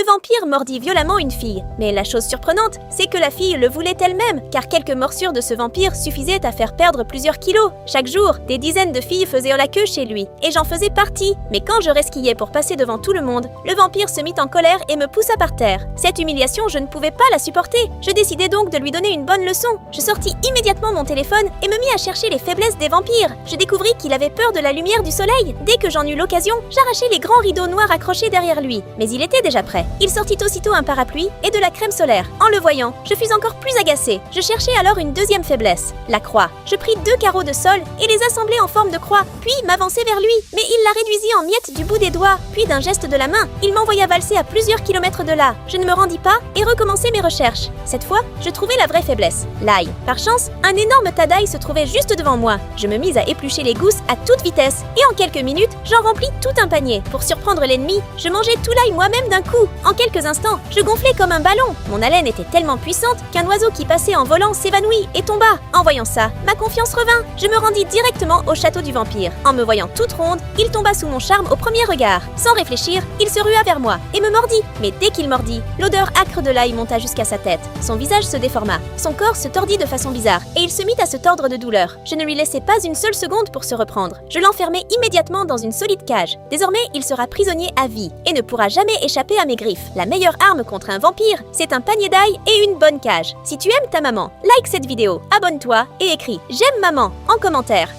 vampire mordit violemment une fille. Mais la chose surprenante, c'est que la fille le voulait elle-même, car quelques morsures de ce vampire suffisaient à faire perdre plusieurs kilos. Chaque jour, des dizaines de filles faisaient la queue chez lui, et j'en faisais partie. Mais quand je resquillais pour passer devant tout le monde, le vampire se mit en colère et me poussa par terre. Cette humiliation, je ne pouvais pas la supporter. Je décidai donc de lui donner une bonne leçon. Je sortis immédiatement mon téléphone et me mis à chercher les faiblesses des vampires. Je découvris qu'il avait peur de la lumière du soleil. Dès que j'en eus l'occasion, j'arrachai les grands rideaux noirs accrochés derrière lui. Mais il était déjà prêt. Il sortit aussitôt un parapluie et de la crème solaire. En le voyant, je fus encore plus agacée. Je cherchai alors une deuxième faiblesse, la croix. Je pris 2 carreaux de sol et les assemblai en forme de croix, puis m'avançai vers lui. Mais il la réduisit en miettes du bout des doigts. Puis d'un geste de la main, il m'envoya valser à plusieurs kilomètres de là. Je ne me rendis pas et recommençai mes recherches. Cette fois, je trouvai la vraie faiblesse, l'ail. Par chance, un énorme tas d'ail se trouvait juste devant moi. Je me mis à éplucher les gousses à toute vitesse et en quelques minutes, j'en remplis tout un panier. Pour surprendre l'ennemi, je mangeais tout l'ail moi-même d'un coup. En quelques instants, je gonflais comme un ballon. Mon haleine était tellement puissante qu'un oiseau qui passait en volant s'évanouit et tomba. En voyant ça, ma confiance revint. Je me rendis directement au château du vampire. En me voyant toute ronde, il tomba sous mon charme au premier regard. Sans réfléchir, il se rua vers moi et me mordit. Mais dès qu'il mordit, l'odeur âcre de l'ail monta jusqu'à sa tête. Son visage se déforma. Son corps se tordit de façon bizarre et il se mit à se tordre de douleur. Je ne lui laissai pas une seule seconde pour se reprendre. Je l'enfermai immédiatement dans une solide cage. Désormais, il sera prisonnier à vie et ne pourra jamais échapper à mes griffes. La meilleure arme contre un vampire, c'est un panier d'ail et une bonne cage. Si tu aimes ta maman, like cette vidéo, abonne-toi et écris « J'aime maman » en commentaire.